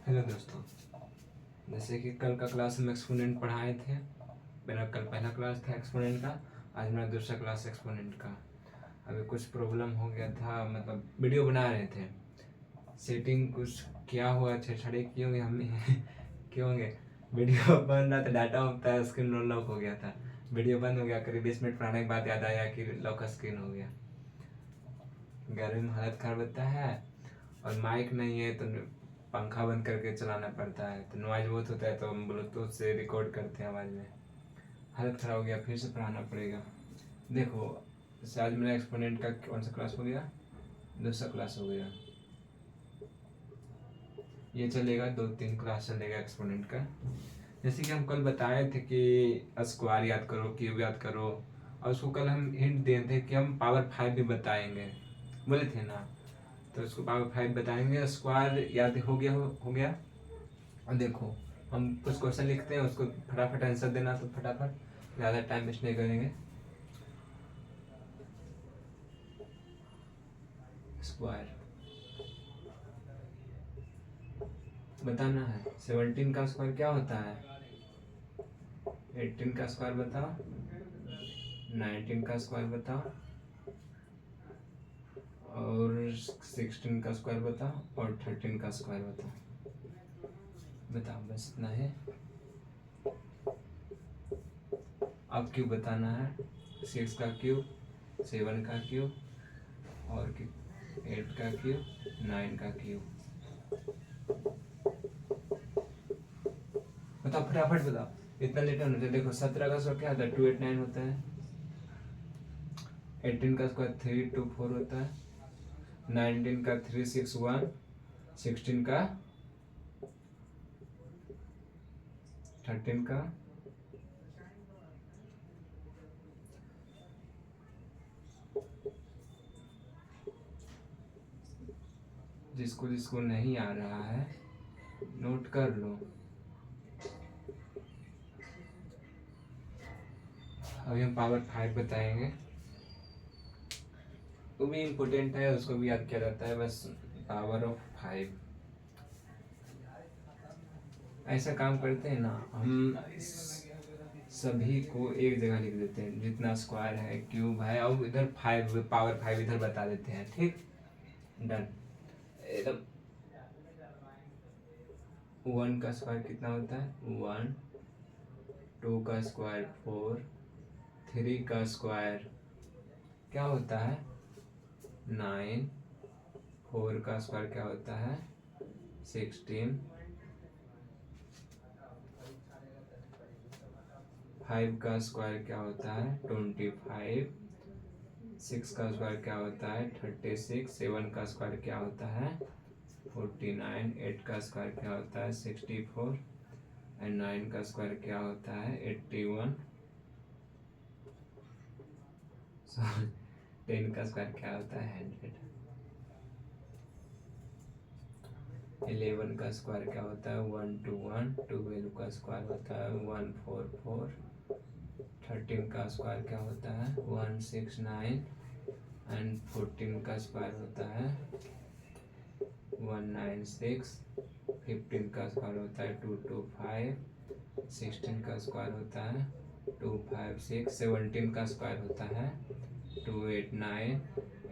Hello दोस्तों, जैसे कि कल का क्लास में एक्सपोनेंट पढ़ाए थे। मेरा कल पहला क्लास था एक्सपोनेंट का, आज मेरा दूसरा क्लास एक्सपोनेंट का। अभी कुछ प्रॉब्लम हो गया था, मतलब वीडियो बना रहे थे, सेटिंग कुछ क्या हुआ, छेड़छाड़ी की होंगे हमने क्यों होंगे। वीडियो बन रहा था, डाटा होता है, स्क्रीन लॉक हो गया था। वीडियो बंद हो गया, करीब 20 मिनट पढ़ाने के बाद याद आया कि लॉक स्क्रीन हो गया। गर्मी में हालत खराब होता है और माइक नहीं है तो पंखा बंद करके चलाना पड़ता है, तो नॉइज बहुत होता है, तो हम ब्लूटूथ से रिकॉर्ड करते हैं आवाज़ में। हालत ख़राब हो गया, फिर से पढ़ाना पड़ेगा। देखो, जैसे आज मेरा एक्सपोनेंट का कौन सा क्लास हो गया, दूसरा क्लास हो गया। ये चलेगा 2-3 क्लास चलेगा एक्सपोनेंट का। जैसे कि हम कल बताए थे कि स्क्वायर याद करो, क्यूब याद करो, और उसको कल हम हिंट दिए थे कि हम पावर 5 भी बताएंगे, बोले थे ना। तो उसको पावर 5 बताएंगे, स्क्वायर याद हो गया। और देखो, हम कुछ क्वेश्चन लिखते हैं, उसको फटाफट आंसर देना, तो फटाफट, ज़्यादा टाइम वेस्ट नहीं करेंगे। स्क्वायर बताना है। 17 का स्क्वायर क्या होता है, 18 का स्क्वायर बताओ, 19 का स्क्वायर बताओ, और 16 का स्क्वायर बताओ, और 13 का स्क्वायर बताओ, बस इतना है। अब क्यूब बताना है, 6 का क्यूब, 7 का क्यूब, और 8 का क्यूब, 9 का क्यूब। बताओ फटाफट बताओ, इतना लेट होना चाहिए। देखो 17 का स्क्वायर क्या होता है, 289 होता है। 18 का स्क्वायर 324 होता है। 19 का 361। 16 का 13 का जिसको जिसको नहीं आ रहा है नोट कर लो। अभी हम पावर 5 बताएंगे, वो भी इम्पोर्टेंट है, उसको भी याद किया जाता है, बस पावर ऑफ 5। ऐसा काम करते हैं ना हम, सभी को एक जगह लिख देते हैं, जितना स्क्वायर है, क्यूब है, और इधर 5, पावर 5 इधर बता देते हैं। ठीक, डन एकदम। 1 का स्क्वायर कितना होता है, 1। 2 का स्क्वायर 4। 3 का स्क्वायर क्या होता है, 9। 4 का स्क्वायर क्या होता है, 16। 5 का स्क्वायर क्या होता है, 25। 6 का स्क्वायर क्या होता है, 36। 7 का स्क्वायर क्या होता है, 49। 8 का स्क्वायर क्या होता है, 64। एंड 9 का स्क्वायर क्या होता है, 81। 10 का स्क्वायर क्या होता है, 100। 11 का स्क्वायर क्या होता है, 121। 12 का स्क्वायर होता है 144। 13 का स्क्वायर क्या होता है, 169। एंड 14 का स्क्वायर होता है 196। 15 का स्क्वायर होता है 225। 16 का स्क्वायर होता है 256। 17 का स्क्वायर होता है 289।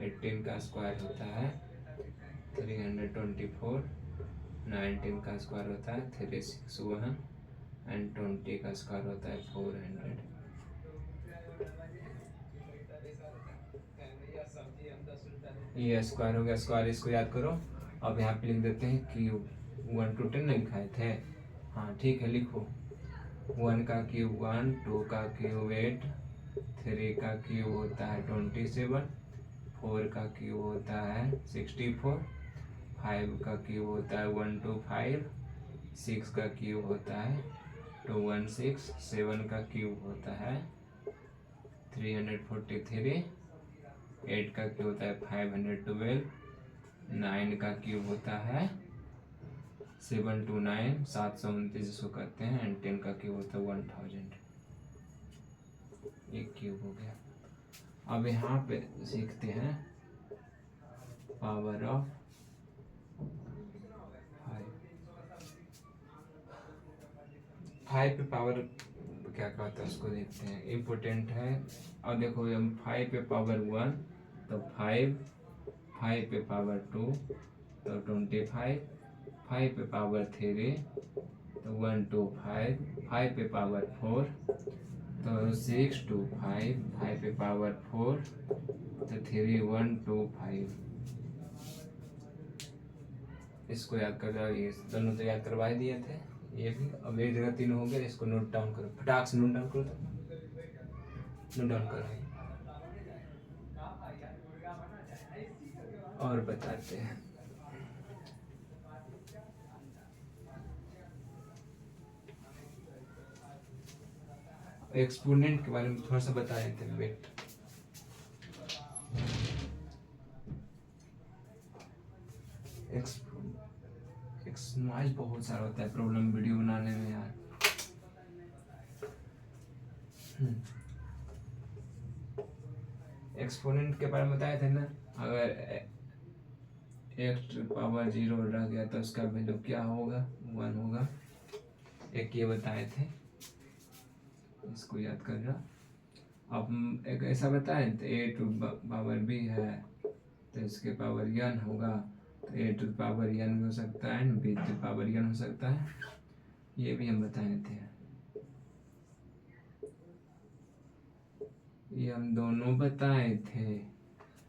18 का स्क्वायर होता है 324। 19 का स्क्वायर होता है 361। एंड 20 का स्क्वायर होता है 400। ये स्क्वायर हो गया, स्क्वायर इसको याद करो। अब यहाँ पे लिख देते हैं क्यूब। 1 to 10 नहीं लिखाए थे, हाँ ठीक है, लिखो। 1 का क्यूब 1। 2 का क्यूब 8। 3 का क्यूब होता है 27। 4 का क्यूब होता है 64। 5 का क्यूब होता है 125। 6 का क्यूब होता है 216। 7 का क्यूब होता है 343। 8 का क्यूब होता है 512। 9 का क्यूब होता है 729, 729 जिसको कहते हैं। एंड 10 का क्यूब होता है 1000। एक क्यूब हो गया। अब यहाँ पे सीखते हैं पावर ऑफ 5। 5 पे पावर क्या कहता है उसको देखते हैं, इम्पोर्टेंट है। और देखो हम 5 पे पावर 1 तो 5, 5 पे पावर 2 तो 25, 5 पे पावर 3 तो 125, 5 पे पावर 4 तो 625, 5 पे पावर 4 तो 3125। इसको याद कर लो, ये दोनों तो याद करवा ही दिए थे। ये भी अब एक जगह 3 हो गया, इसको नोट डाउन करो, फटाक से नोट डाउन करो, तो नोट डाउन करो। और बताते हैं, एक्सपोनेंट के बारे में थोड़ा सा बता रहे थे बेट। नॉइज बहुत सारा होता है प्रॉब्लम वीडियो बनाने में यार। एक्सपोनेंट के बारे में बताए थे ना, अगर x पावर 0 रह गया तो उसका वैल्यू क्या होगा, 1 होगा। एक ये बताए थे, इसको याद करना। अब एक ऐसा बताए तो a टू पावर b है तो इसके पावर n होगा, तो a टू पावर n भी हो सकता है, b टू पावर n हो सकता है। ये भी हम बताए थे, ये हम दोनों बताए थे,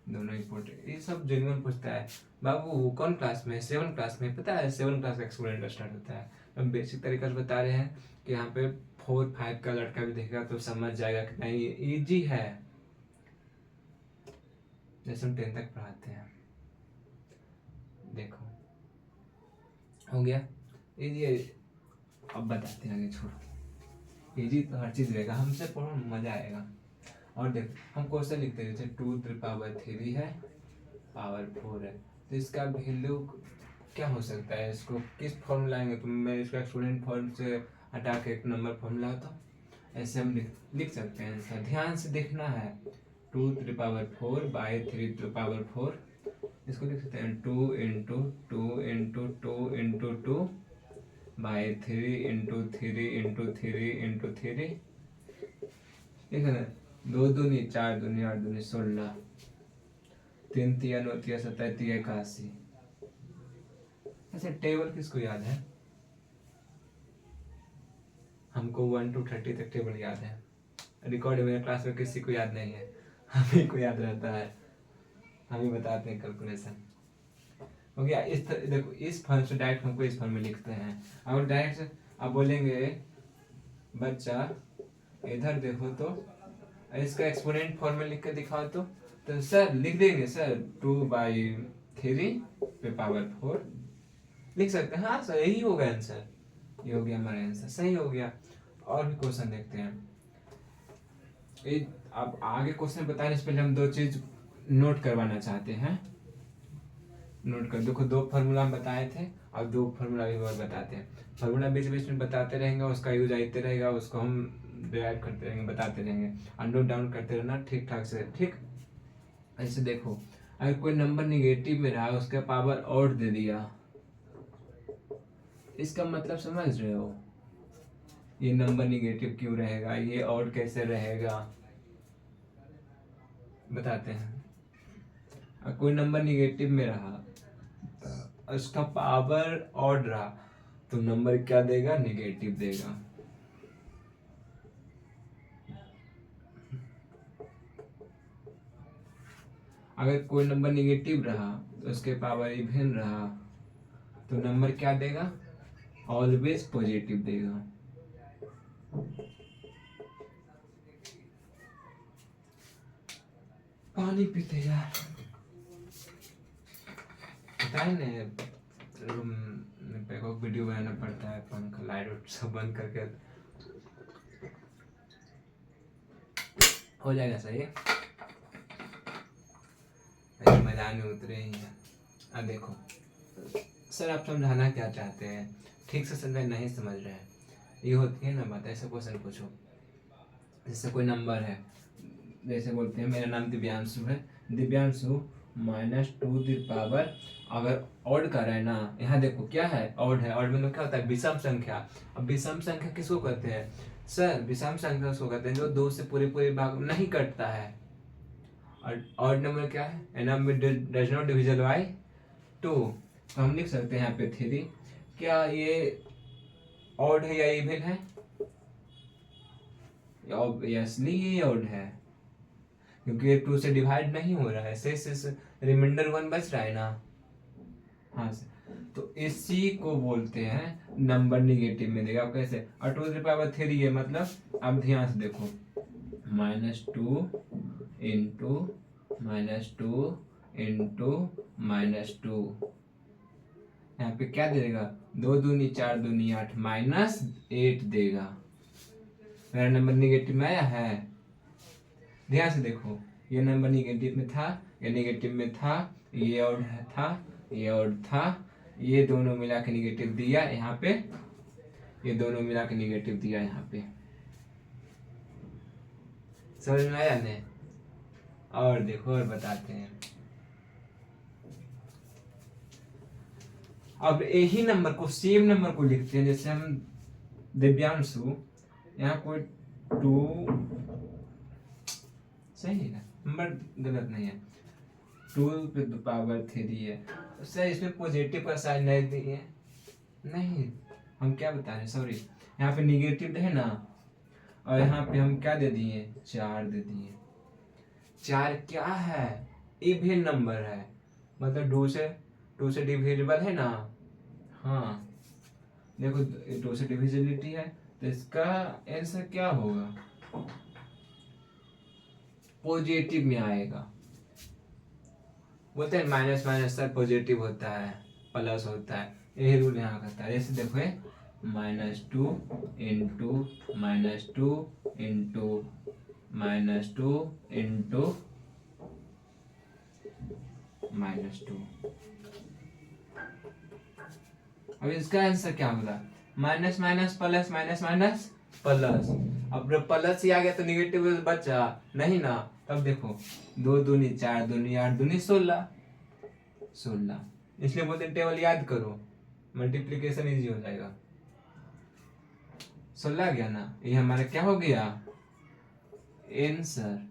दोनों इम्पोर्टेंट। ये सब जेन्युइन पूछता है बाबू कौन क्लास में, 7 क्लास में, पता है 7 क्लास का एक्सपोनेंट स्टार्ट होता है। हम बेसिक तरीका से बता रहे हैं कि यहाँ पे 4, 5 का लड़का भी देखेगा तो समझ जाएगा कि नहीं ये इजी है, जैसे हम 10 तक पढ़ाते हैं। देखो हो गया इजी, अब बताते हैं आगे, छोड़ो। इजी तो हर चीज़ रहेगा, हमसे पढ़ो मजा आएगा। और देख हम क्वेश्चन लिखते हैं, जैसे 2 3 पावर 3 है, पावर 4 है, तो इसका वैल्यू क्या हो सकता है, इसको किस फॉर्म लाएंगे, तो मैं इसका एक्सपोनेंट फॉर्म से हटा के एक नंबर फॉर्म लाता हूँ, ऐसे हम लिख सकते हैं आंसर। ध्यान से देखना है, 2 3 पावर 4 बाई 3 3 पावर 4, इसको लिख सकते हैं 2 into 2 into 2 into 2 by 3 into 3 into 3 into 3, ठीक है ना। 2 दूनी 4 दूनी 8 दूनी 16, 3 तिया 9 तिया 27 तिया 81। ऐसे टेबल किसको याद है, हमको 1 to 30 तक टेबल याद है, रिकॉर्ड मेरे क्लास में किसी को याद नहीं है, हमें को याद रहता है, हम ही बताते हैं कैलकुलेशन। हो गया। इस देखो इस फॉर्म से डायरेक्ट हमको इस फॉर्म में लिखते हैं। अगर डायरेक्ट आप बोलेंगे बच्चा इधर देखो तो इसका एक्सपोनेंट फॉर्म में लिख के दिखाओ तो सर लिख देंगे सर 2/3 पे पावर 4 लिख सकते हैं। हाँ सर यही होगा आंसर, ये हो गया हमारा आंसर, सही हो गया। और भी क्वेश्चन देखते हैं। अब आगे क्वेश्चन बताने से पहले हम 2 चीज नोट करवाना चाहते हैं। नोट कर देखो, 2 फार्मूला हम बताए थे और 2 फार्मूला भी और बताते हैं। फार्मूला बीच बीच में बताते रहेंगे, उसका यूज आते रहेगा, उसको हम डिराइव करते रहेंगे, बताते रहेंगे और नोट डाउन करते रहना ठीक ठाक से, ठीक। ऐसे देखो अगर कोई नंबर निगेटिव में रहा उसका पावर और दे दिया, इसका मतलब समझ रहे हो, ये नंबर निगेटिव क्यों रहेगा, ये और कैसे रहेगा, बताते हैं। और कोई नंबर निगेटिव में रहा उसका पावर ऑड रहा तो नंबर क्या देगा, निगेटिव देगा। अगर कोई नंबर निगेटिव रहा तो उसके पावर इवन रहा तो नंबर क्या देगा, ऑलवेज पॉजिटिव देगा। पानी पीते यार, पता है ना रूम पे को वीडियो बनाना पड़ता है, पंखा लाइट सब बंद करके हो जाएगा सही। मैदान में उतरे ही हैं। अब देखो सर आप समझाना क्या चाहते हैं, ठीक से समझ नहीं समझ रहे हैं, ये होती है ना बात। ऐसे क्वेश्चन पूछो, जैसे कोई नंबर है, जैसे बोलते हैं मेरा नाम दिव्यांशु है, दिव्यांशु -2 अगर ऑड कर रहा है ना, यहाँ देखो क्या है, ऑड है। ऑड मतलब क्या होता है, विषम संख्या। अब विषम संख्या किसको कहते हैं सर? विषम संख्या उसको कहते हैं जो 2 से पूरे पूरे भाग नहीं कटता है। और ऑड नंबर क्या है? A number does not divisible by 2। तो हम लिख सकते हैं यहाँ पे 3। क्या ये ऑड है या इवन है? ऑब्वियसली ये ऑड है, क्योंकि ये 2 से डिवाइड नहीं हो रहा है, शेष रिमाइंडर 1 बच रहा है ना। हाँ सर, तो इसी को बोलते हैं नंबर निगेटिव में देगा। कैसे? और 2 है, मतलब अब ध्यान से देखो, -2 इंटू -2 इंटू -2, यहाँ पे क्या देगा? 2 दूनी 4 दूनी 8 -8 देगा। मेरा नंबर निगेटिव में आया है। ध्यान से देखो, ये नंबर निगेटिव में था, ये निगेटिव में था, ये ऑड था, ये ऑड था, ये दोनों मिला के निगेटिव दिया यहाँ पे, ये दोनों मिला के निगेटिव दिया यहाँ पे। समझ में आया नहीं? और देखो और बताते हैं। अब यही नंबर को, सेम नंबर को लिखते हैं। जैसे हम दिव्यांशु, यहाँ कोई 2 सही है, नंबर गलत नहीं है, 2 है। सर इसमें पॉजिटिव का साइन नहीं दिए, नहीं, हम क्या बता रहे, सॉरी, यहाँ पे निगेटिव है ना, और यहाँ पे हम क्या दे दिए? 4 दे दिए। 4 क्या है? इवन नंबर है, मतलब 2 से डिविजिबल है ना। हाँ देखो, 2 से डिविजिबिलिटी है, तो इसका आंसर क्या होगा? पॉजिटिव में आएगा। बोलते हैं माइनस माइनस सर पॉजिटिव होता है, प्लस होता है, यही रूल यहाँ करता है। जैसे देखो, -2 इंटू -2 इंटू -2 इंटू -2। अब इसका आंसर क्या होगा? Minus minus plus, minus minus plus. अब जब प्लस ही आ गया तो निगेटिव बचा नहीं ना। तब देखो, 2 दूनी 4 दूनी 8 दूनी 16, इसलिए बोलते टेबल याद करो, मल्टीप्लीकेशन इजी हो जाएगा। 16 गया ना, ये हमारा क्या हो गया? आंसर।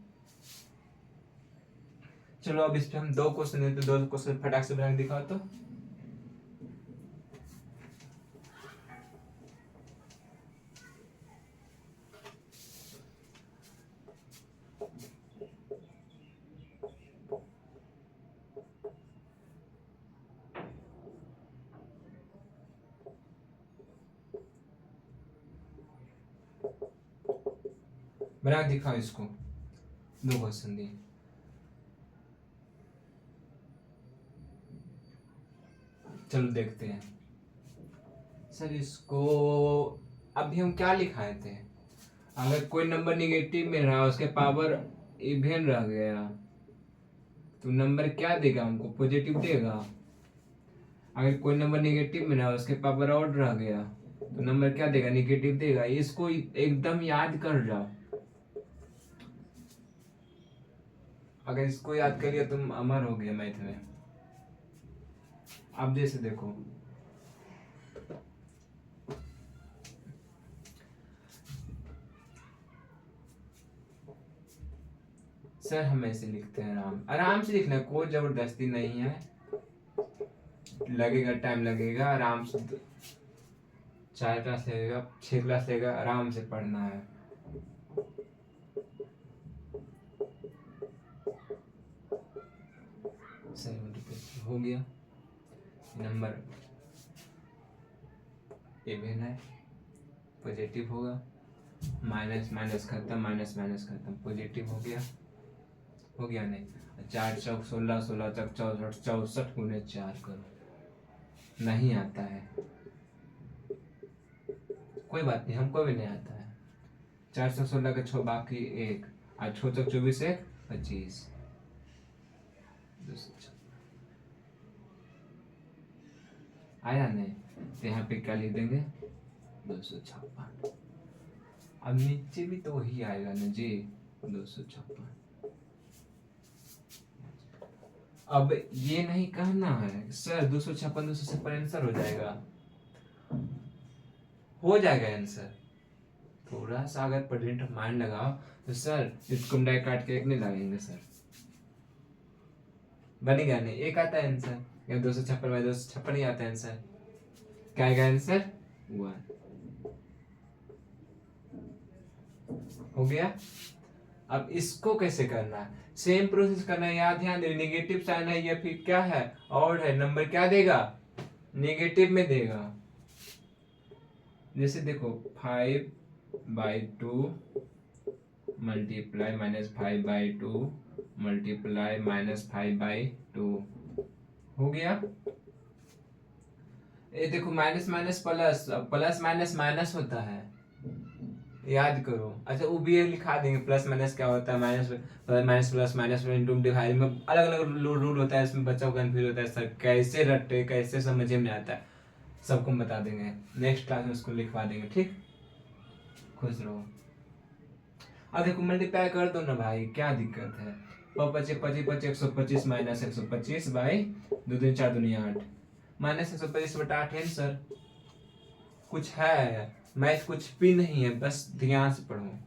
चलो अब इस पे हम 2 क्वेश्चन देते, 2 क्वेश्चन फटाक से बना के दिखाओ तो। बना के दिखाओ इसको, 2 क्वेश्चन दिए। चलो देखते हैं। सर इसको अभी हम क्या लिखाए थे? अगर कोई नंबर निगेटिव में रहा, उसके पावर इवन रह गया, तो नंबर क्या देगा हमको? पॉजिटिव देगा। अगर कोई नंबर निगेटिव में रहा, उसके पावर ऑड रह गया, तो नंबर क्या देगा? निगेटिव देगा। इसको एकदम याद कर जाओ। अगर इसको याद कर लिया तुम अमर हो गए मैथ में। अब जैसे देखो, सर हम ऐसे लिखते हैं, आराम आराम से लिखना, कोई जबरदस्ती नहीं है, लगेगा टाइम लगेगा, आराम से 4 क्लास लगेगा, 6 क्लास लगेगा, आराम से पढ़ना है। सही हो गया। नंबर इवन है, पॉजिटिव होगा, माइनस माइनस खत्म, माइनस माइनस खत्म, पॉजिटिव हो गया। हो गया नहीं? 4 चौक 16, 16 चौक 64, 64 गुने 4 करो। नहीं आता है, कोई बात नहीं, हमको भी नहीं आता है। 416 के 6 बाकी 1, और 6 चौक 24, 1 25। आया नहीं? तो यहाँ पे क्या लिख देंगे? 256। अब नीचे भी तो वही आएगा ना जी, 256। अब ये नहीं कहना है सर 256 आंसर हो जाएगा, हो जाएगा आंसर। थोड़ा सा अगर प्रेजेंट ऑफ माइंड लगाओ तो सर इसको डाई काट के एक नहीं लगाएंगे सर, बनेगा नहीं, एक आता है आंसर। या 256 बाई 256 ही आता है आंसर, क्या आएगा आंसर 1। हो गया। अब इसको कैसे करना है, सेम प्रोसेस करना है, याद ध्यान दे, नेगेटिव साइन है या फिर क्या है और है, नंबर क्या देगा नेगेटिव में देगा। जैसे देखो 5/2 मल्टीप्लाई -5/2 मल्टीप्लाई -5/2 हो गया। ये देखो minus minus plus, plus minus minus होता है, याद करो। अच्छा वो भी लिखा देंगे प्लस माइनस क्या होता है, minus minus plus minus into divide में अलग अलग रूल होता है, इसमें बच्चा को कंफ्यूज होता है सर कैसे रटे कैसे समझ में नहीं आता है, सबको बता देंगे नेक्स्ट क्लास में, उसको लिखवा देंगे। ठीक, खुश रहो। अब देखो मल्टीप्लाई कर दो ना भाई, क्या दिक्कत है, 25 25 25 125 माइनस 125 बाई 2 3 4 दूनी 8 माइनस 125/8 है सर। कुछ है मैथ कुछ भी नहीं है, बस ध्यान से पढ़ो।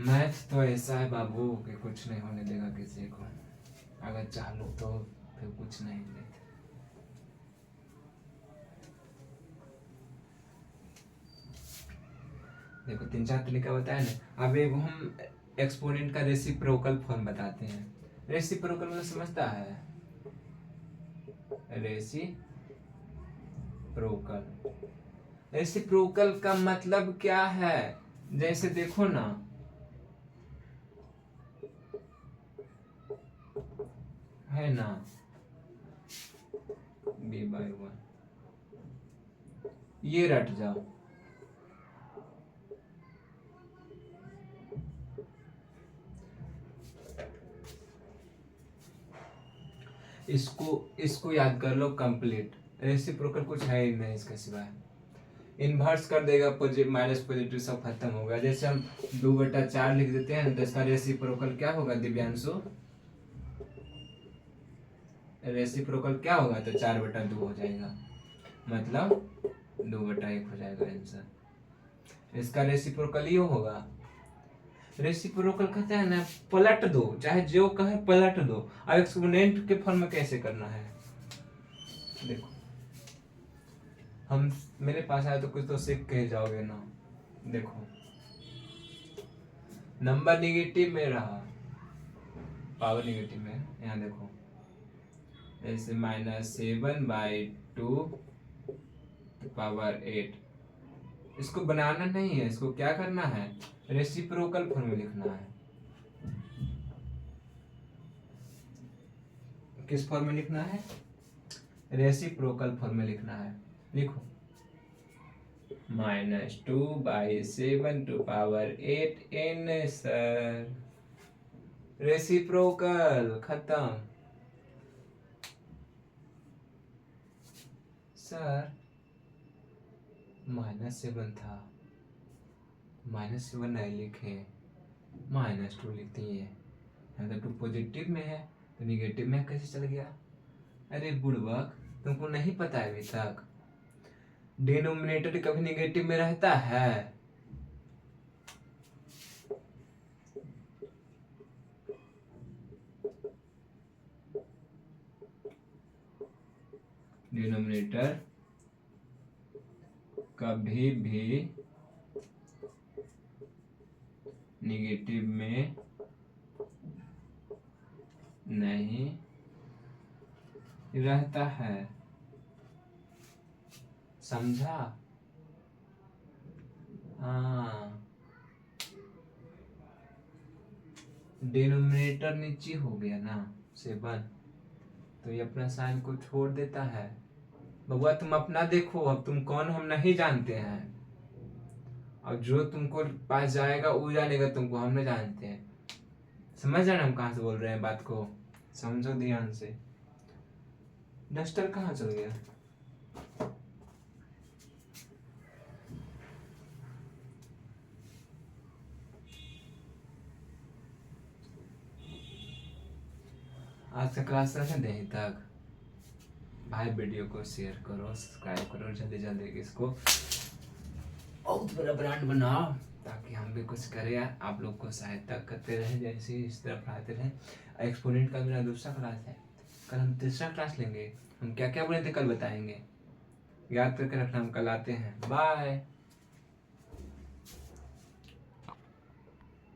मैथ तो ऐसा है बाबू कि कुछ नहीं होने देगा किसी को, अगर चाह लो तो फिर कुछ नहीं देते। देखो 3 4 तरीका बताया ना। अब एक हम एक्सपोनेंट का रेसिप्रोकल फॉर्म बताते हैं। रेसिप्रोकल मतलब समझता है, रेसिप्रोकल का मतलब क्या है, जैसे देखो ना है ना b/1, ये रट जाओ, इसको याद कर लो कंप्लीट। रेसिप्रोकल कुछ है ही नहीं इसके सिवाय, इन्वर्स कर देगा, माइनस पॉजिटिव सब खत्म होगा। जैसे हम 2/4 लिख देते हैं तो इसका रेसिप्रोकल क्या होगा दिव्यांशु, रेसिप्रोकल क्या होगा तो 4/2 हो जाएगा, मतलब 2/1 हो जाएगा आंसर। इसका रेसिप्रोकल ये होगा, रेसिप्रोकल कहते हैं ना पलट दो, चाहे जो कहे पलट दो। अब एक्सपोनेंट के फॉर्म में कैसे करना है, देखो हम मेरे पास आए तो कुछ तो सीख के जाओगे ना। देखो नंबर निगेटिव में रहा, पावर निगेटिव में, यहाँ देखो ऐसे -7/2 पावर 8, इसको बनाना नहीं है, इसको क्या करना है रेसिप्रोकल फॉर्म में लिखना है। किस फॉर्म में लिखना है, रेसिप्रोकल फॉर्म में लिखना है। लिखो -2/7 n सर, रेसिप्रोकल खत्म। सर -7 था, -7 नहीं लिखे, -2 लिख दिए, यहाँ तो 2 पॉजिटिव में है तो निगेटिव में कैसे चल गया। अरे बुड़बक तुमको नहीं पता है अभी तक, डिनोमिनेटर कभी निगेटिव में रहता है, डिनोमिनेटर कभी भी निगेटिव में नहीं रहता है, समझा। हाँ डिनोमिनेटर नीचे हो गया ना 7, तो ये अपना साइन को छोड़ देता है। बबुआ तुम अपना देखो, अब तुम कौन हम नहीं जानते हैं, अब जो तुमको पास जाएगा वो जानेगा तुमको, हम नहीं जानते हैं। समझ रहे हम कहाँ से बोल रहे हैं, बात को समझो ध्यान से। डस्टर कहाँ चल गया, क्लास रहने दें यहीं तक। भाई वीडियो को शेयर करो, सब्सक्राइब करो, जल्दी जल्दी इसको बहुत बड़ा ब्रांड बनाओ, ताकि हम भी कुछ करें, आप लोग को सहायता करते रहे, जैसे इस तरह पढ़ाते रहे। एक्सपोनेंट का मेरा दूसरा क्लास है, कल हम तीसरा क्लास लेंगे। हम क्या क्या बोले थे कल बताएंगे, याद करके रखना। हम कल आते हैं, बाय।